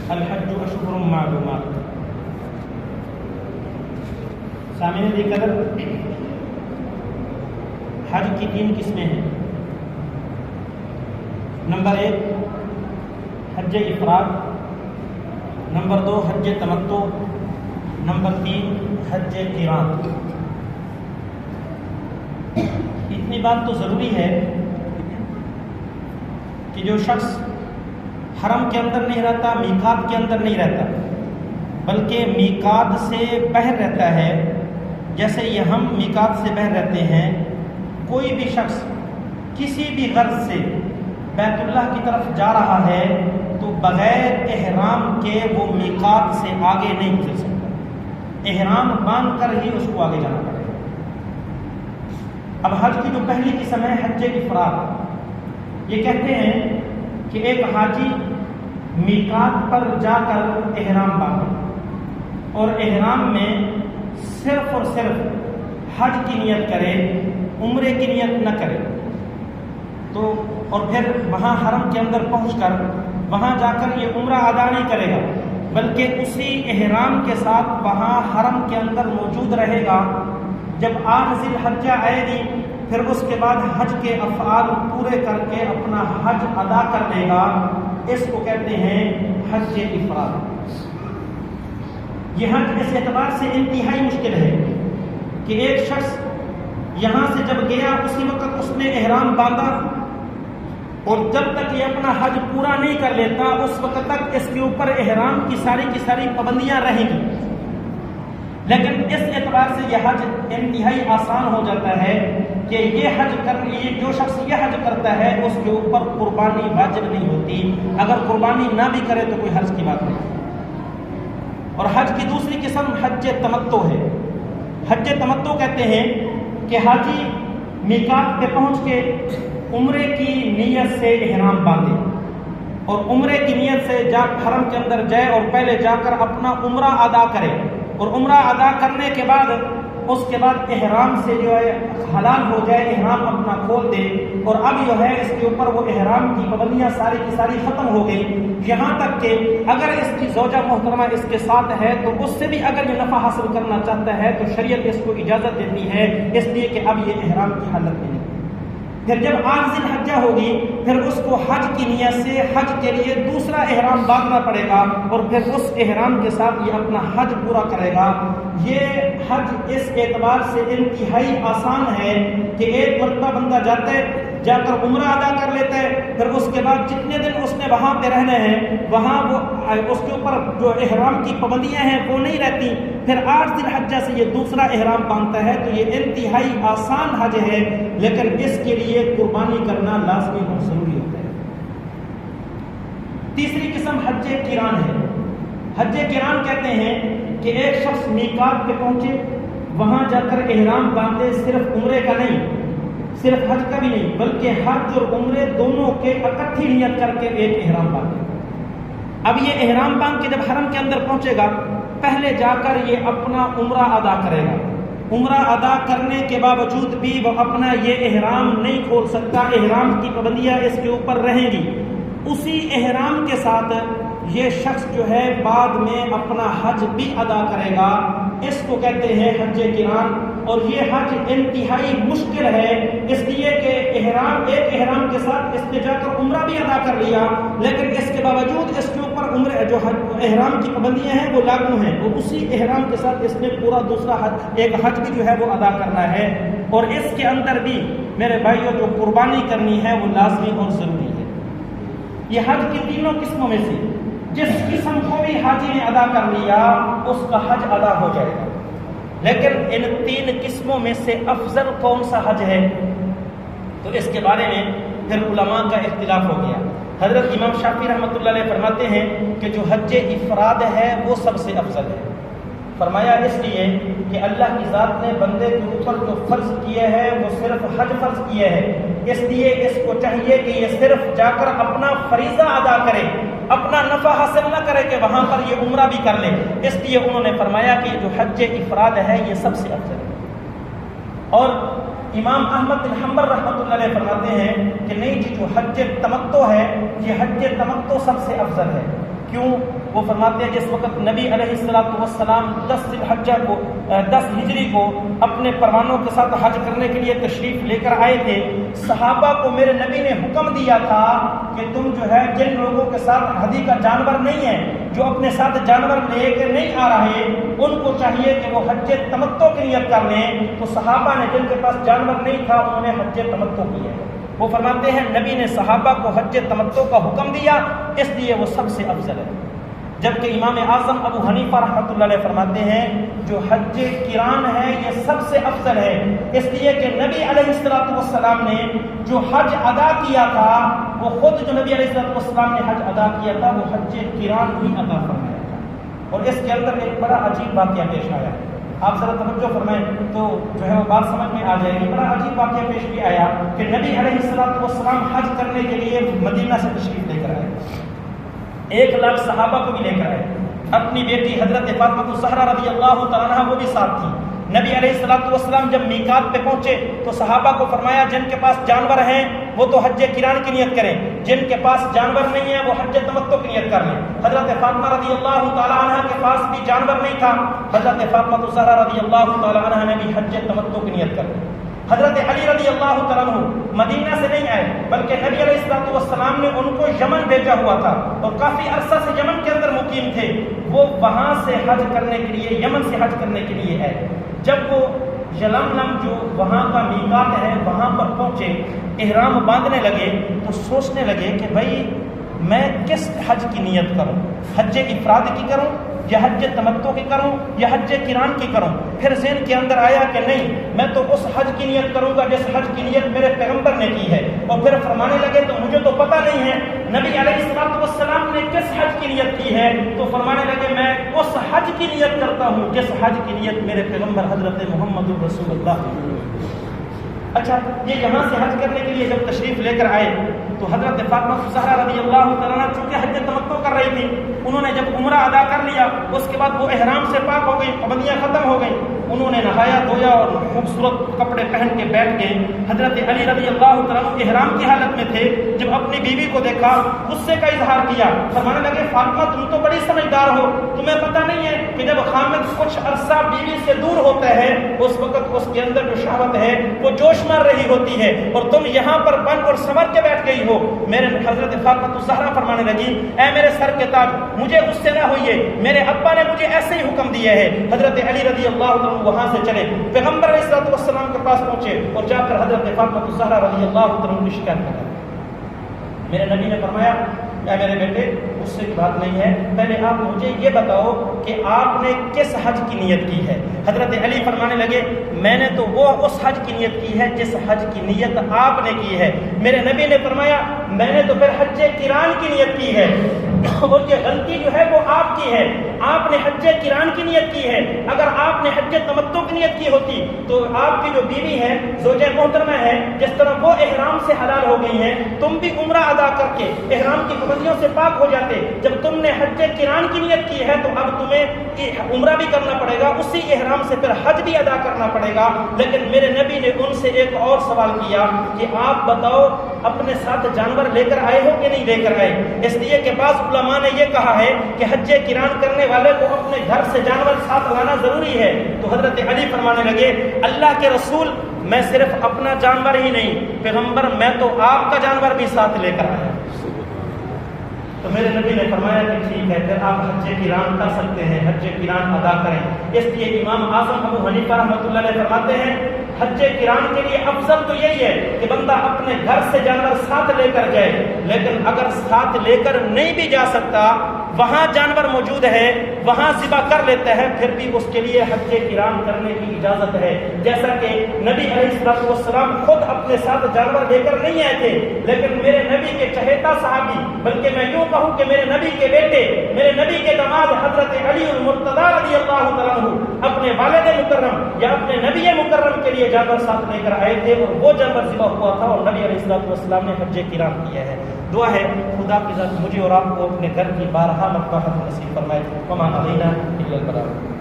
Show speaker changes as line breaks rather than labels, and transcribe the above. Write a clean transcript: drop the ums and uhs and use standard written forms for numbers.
الحج اشہر معلومات۔ سامعین دی قدر، حج کی 3 قسمیں ہیں۔ نمبر 1 حج افراد، نمبر 2 حج تمتع، نمبر 3 حج قران۔ اتنی بات تو ضروری ہے کہ جو شخص حرم کے اندر نہیں رہتا، میقات کے اندر نہیں رہتا، بلکہ میقات سے باہر رہتا ہے، جیسے یہ ہم میقات سے باہر رہتے ہیں، کوئی بھی شخص کسی بھی غرض سے بیت اللہ کی طرف جا رہا ہے تو بغیر احرام کے وہ میقات سے آگے نہیں گزر سکتا، احرام باندھ کر ہی اس کو آگے جانا پڑے گا۔ اب حج کی جو پہلی قسم ہے حج افراد، یہ کہتے ہیں کہ ایک حاجی میقات پر جا کر احرام باندھے اور احرام میں صرف اور صرف حج کی نیت کرے، عمرے کی نیت نہ کرے، تو اور پھر وہاں حرم کے اندر پہنچ کر وہاں جا کر یہ عمرہ ادا نہیں کرے گا، بلکہ اسی احرام کے ساتھ وہاں حرم کے اندر موجود رہے گا۔ جب 8 ذی الحجہ آئے گی پھر اس کے بعد حج کے افعال پورے کر کے اپنا حج ادا کر لے گا، اس کو کہتے ہیں حج افراد۔ یہ حج اس اعتبار سے انتہائی مشکل ہے کہ ایک شخص یہاں سے جب گیا اسی وقت اس نے احرام باندھا اور جب تک یہ اپنا حج پورا نہیں کر لیتا اس وقت تک اس کے اوپر احرام کی ساری پابندیاں رہیں گی، لیکن اس اعتبار سے یہ حج انتہائی آسان ہو جاتا ہے کہ یہ جو شخص یہ حج کرتا ہے اس کے اوپر قربانی واجب نہیں ہوتی، اگر قربانی نہ بھی کرے تو کوئی حرج کی بات نہیں۔ اور حج کی دوسری قسم حج تمتع ہے۔ حج تمتع کہتے ہیں کہ حاجی میقات پہ پہنچ کے عمرے کی نیت سے احرام باندھے اور عمرے کی نیت سے حرم کے اندر جائے اور پہلے جا کر اپنا عمرہ ادا کرے، اور عمرہ ادا کرنے کے بعد اس کے بعد احرام سے جو ہے حلال ہو جائے، احرام اپنا کھول دے، اور اب جو ہے اس کے اوپر وہ احرام کی پابندیاں ساری کی ساری ختم ہو گئی، یہاں تک کہ اگر اس کی زوجہ محترمہ اس کے ساتھ ہے تو اس سے بھی اگر یہ نفع حاصل کرنا چاہتا ہے تو شریعت اس کو اجازت دیتی ہے، اس لیے کہ اب یہ احرام کی حالت میں نہیں۔ پھر جب 8 ذی الحجہ ہوگی پھر اس کو حج کی نیت سے حج کے لیے دوسرا احرام باندھنا پڑے گا، اور پھر اس احرام کے ساتھ یہ اپنا حج پورا کرے گا۔ یہ حج اس اعتبار سے انتہائی آسان ہے کہ ایک مرتبہ بندہ جا کر عمرہ ادا کر لیتا ہے، پھر اس کے بعد جتنے دن اس نے وہاں پہ رہنے ہیں وہاں وہ اس کے اوپر جو احرام کی پابندیاں ہیں وہ نہیں رہتی، پھر 8 ذی الحجہ سے یہ دوسرا احرام باندھتا ہے، تو یہ انتہائی آسان حج ہے، لیکن اس کے لیے قربانی کرنا لازمی اور ضروری ہوتا ہے۔ تیسری قسم حج قران ہے۔ حج قران کہتے ہیں کہ ایک شخص میقات پہ پہنچے، وہاں جا کر احرام باندھے، صرف عمرے کا نہیں، صرف حج کا بھی نہیں، بلکہ حج اور عمرے دونوں کے اکٹھی نیت کر کے ایک احرام باندھے۔ اب یہ احرام باندھ کے جب حرم کے اندر پہنچے گا پہلے جا کر یہ اپنا عمرہ ادا کرے گا، عمرہ ادا کرنے کے باوجود بھی وہ اپنا یہ احرام نہیں کھول سکتا، احرام کی پابندیاں اس کے اوپر رہیں گی۔ اسی احرام کے ساتھ یہ شخص جو ہے بعد میں اپنا حج بھی ادا کرے گا، اس کو کہتے ہیں حج قران۔ اور یہ حج انتہائی مشکل ہے، اس لیے کہ ایک احرام کے ساتھ اس نے جا کر عمرہ بھی ادا کر لیا، لیکن اس کے باوجود اس کے اوپر عمرے جو احرام کی پابندیاں ہیں وہ لاگو ہیں، اور اسی احرام کے ساتھ اس نے پورا دوسرا ایک حج بھی جو ہے وہ ادا کرنا ہے۔ اور اس کے اندر بھی میرے بھائیوں جو قربانی کرنی ہے وہ لازمی اور ضروری ہے۔ یہ حج کی 3 قسموں میں سے جس قسم کو بھی حاجی نے ادا کر لیا اس کا حج ادا ہو جائے گا، لیکن ان 3 قسموں میں سے افضل کون سا حج ہے تو اس کے بارے میں پھر علماء کا اختلاف ہو گیا۔ حضرت امام شافعی رحمۃ اللہ علیہ فرماتے ہیں کہ جو حج افراد ہے وہ سب سے افضل ہے، فرمایا اس لیے کہ اللہ کی ذات نے بندے کے اوپر جو فرض کیے ہیں وہ صرف حج فرض کیے ہیں، اس لیے اس کو چاہیے کہ یہ صرف جا کر اپنا فریضہ ادا کرے، اپنا نفع حاصل نہ کرے کہ وہاں پر یہ عمرہ بھی کر لے، اس لیے انہوں نے فرمایا کہ جو حج افراد ہے یہ سب سے افضل ہے۔ اور امام احمد بن حنبل رحمۃ اللہ علیہ فرماتے ہیں کہ نہیں جی، جو حج تمتع ہے یہ حج تمتع سب سے افضل ہے، کیوں؟ وہ فرماتے ہیں جس وقت نبی علیہ السلام 10 ذی الحجہ کو 10 ہجری کو اپنے پروانوں کے ساتھ حج کرنے کے لیے تشریف لے کر آئے تھے، صحابہ کو میرے نبی نے حکم دیا تھا کہ تم جو ہے جن لوگوں کے ساتھ ہدی کا جانور نہیں ہے، جو اپنے ساتھ جانور لے کے نہیں آ رہے، ان کو چاہیے کہ وہ حج تمتع کی نیت کر لیں۔ تو صحابہ نے جن کے پاس جانور نہیں تھا انہوں نے حج تمتع کیا۔ وہ فرماتے ہیں نبی نے صحابہ کو حج تمتع کا حکم دیا، اس لیے وہ سب سے افضل ہے۔ جبکہ امام اعظم ابو حنیفہ رحمۃ اللہ علیہ فرماتے ہیں جو حج قران ہے یہ سب سے افضل ہے، اس لیے کہ نبی علیہ السلام نے جو حج ادا کیا تھا، وہ خود جو نبی علیہ السلام نے حج ادا کیا تھا وہ حج قران ہی ادا فرمایا تھا۔ اور اس کے اندر ایک بڑا عجیب واقعہ پیش آیا، آپ ذرا توجہ فرمائیں تو جو ہے وہ بات سمجھ میں آ جائے گی۔ بڑا عجیب واقعہ پیش بھی آیا کہ نبی علیہ السلام حج کرنے کے لیے مدینہ سے تشریف لے کر آئے، 1 لاکھ صحابہ کو بھی لے کر آئے، اپنی بیٹی حضرت فاطمہ الزہرا رضی اللہ تعالیٰ عنہا وہ بھی ساتھ تھی۔ نبی علیہ السلام جب میقات پہ پہنچے تو صحابہ کو فرمایا جن کے پاس جانور ہیں وہ تو حج قران کی نیت کریں، جن کے پاس جانور نہیں ہے وہ حج تمتع کی نیت کر لیں۔ حضرت فاطمہ رضی اللہ تعالیٰ عنہا کے پاس بھی جانور نہیں تھا، حضرت فاطمہ الزہرا رضی اللہ تعالیٰ عنہا نے بھی حج تمتع کی نیت کر لی۔ حضرت علی رضی اللہ تعالیٰ عنہ مدینہ سے نہیں آئے بلکہ نبی علیہ السلام نے ان کو یمن بھیجا ہوا تھا اور کافی عرصہ سے یمن کے اندر مقیم تھے، وہ وہاں سے حج کرنے کے لیے یمن سے حج کرنے کے لیے آئے۔ جب وہ یلملم جو وہاں کا میقات ہے وہاں پر پہنچے، احرام باندھنے لگے تو سوچنے لگے کہ بھائی میں کس حج کی نیت کروں، حج افراد کی کروں یا حج تمتع کی کروں یا حج قران کی کروں؟ پھر ذہن کے اندر آیا کہ نہیں میں تو اس حج کی نیت کروں گا جس حج کی نیت میرے پیغمبر نے کی ہے۔ اور پھر فرمانے لگے تو مجھے تو پتہ نہیں ہے نبی علیہ السلام نے کس حج کی نیت کی ہے، تو فرمانے لگے میں اس حج کی نیت کرتا ہوں جس حج کی نیت میرے پیغمبر حضرت محمد رسول اللہ۔ اچھا، یہ یہاں سے حج کرنے کے لیے جب تشریف لے کر آئے تو حضرت فاطمہ الزہرا رضی اللہ تعالیٰ عنہ چونکہ حج تمتع کر رہی تھی، انہوں نے جب عمرہ ادا کر لیا اس کے بعد وہ احرام سے پاک ہو گئی، پابندیاں ختم ہو گئیں، انہوں نے نہایا دھویا اور خوبصورت کپڑے پہن کے بیٹھ گئے۔ حضرت علی رضی اللہ تعالیٰ عنہ احرام کی حالت میں تھے، جب اپنی بیوی کو دیکھا غصے کا اظہار کیا، فرمانے لگے فاطمہ تم تو بڑی سمجھدار ہو، تمہیں پتہ نہیں ہے کہ جب خامد کچھ عرصہ بیوی سے دور ہوتا ہے اس وقت اس کے اندر جو شہوت ہے وہ جوش مار رہی ہوتی ہے، اور تم یہاں پر بن اور سنور کے بیٹھ گئی ہو۔ میرے حضرت فاطمہ الزہرا فرمانے لگی اے میرے سر کے تاج مجھے غصے نہ ہوئیے، میرے ابا نے مجھے ایسے ہی حکم دیا ہے۔ حضرت علی رضی اللہ عنہ وہاں سے چلے، پیغمبر علیہ السلام کے پاس پہنچے اور جا کر حضرت فاطمہ الزہرا رضی اللہ عنہ کی شکایت کر میرے نبی نے فرمایا اے میرے بیٹے غصے کی بات نہیں ہے، پہلے آپ مجھے یہ بتاؤ کہ آپ نے کس حج کی نیت کی ہے؟ حضرت علی فرمانے لگے میں نے تو وہ اس حج کی نیت کی ہے جس حج کی نیت آپ نے کی ہے۔ میرے نبی نے فرمایا میں نے تو پھر حج قران کی نیت کی ہے، اور یہ غلطی جو ہے وہ آپ کی ہے، آپ نے حج قران کی نیت کی ہے۔ اگر آپ نے حج تمتع کی نیت کی ہوتی تو آپ کی جو بیوی ہے زوجہ محترمہ ہے، جس طرح وہ احرام سے حلال ہو گئی ہیں، تم بھی عمرہ ادا کر کے احرام کی پابندیوں سے پاک ہو جاتے۔ جب تم نے حج قران کی نیت کی ہے تو اب تمہیں عمرہ بھی کرنا پڑے گا، اسی احرام سے پھر حج بھی ادا کرنا پڑے گا۔ لیکن میرے نبی نے ان سے ایک اور سوال کیا کہ آپ بتاؤ اپنے ساتھ جانور لے کر آئے ہو کہ نہیں لے کر آئے؟ اس لیے کہ بعض علماء نے یہ کہا ہے کہ حج قران کرنے والے کو اپنے گھر سے جانور ساتھ لانا ضروری ہے۔ تو حضرت علی فرمانے لگے اللہ کے رسول میں صرف اپنا جانور ہی نہیں پیغمبر میں تو آپ کا جانور بھی ساتھ لے کر آیا۔ تو میرے نبی نے فرمایا کہ ٹھیک ہے پھر آپ حج قران کر سکتے ہیں، حج قران ادا کریں۔ اس لیے امام اعظم ابو حنیفہ رحمۃ اللہ علیہ فرماتے ہیں حج قران کے لیے افضل تو یہی ہے کہ بندہ اپنے گھر سے جانور ساتھ لے کر جائے، لیکن اگر ساتھ لے کر نہیں بھی جا سکتا، وہاں جانور موجود ہے وہاں ذبح کر لیتا ہے، پھر بھی اس کے لیے حج قران کرنے کی اجازت ہے۔ جیسا کہ نبی علیہ السلام خود اپنے ساتھ جانور لے کر نہیں آئے تھے، لیکن میرے نبی کے چہیتا صحابی، بلکہ میں یوں کہوں کہ میرے نبی کے بیٹے، میرے نبی کے داماد حضرت علی المرتضیٰ رضی اللہ تعالیٰ عنہ اپنے والد مکرم یا اپنے نبی مکرم کے لیے جانور ساتھ لے کر آئے تھے، اور وہ جانور ذبح ہوا تھا اور نبی علیہ السلام نے حج قران کیا ہے۔ دعا ہے خدا کی ذات مجھے اور آپ کو اپنے گھر کی بارہا مرتبہ نصیب فرمائے۔ وما علینا الا البلاغ۔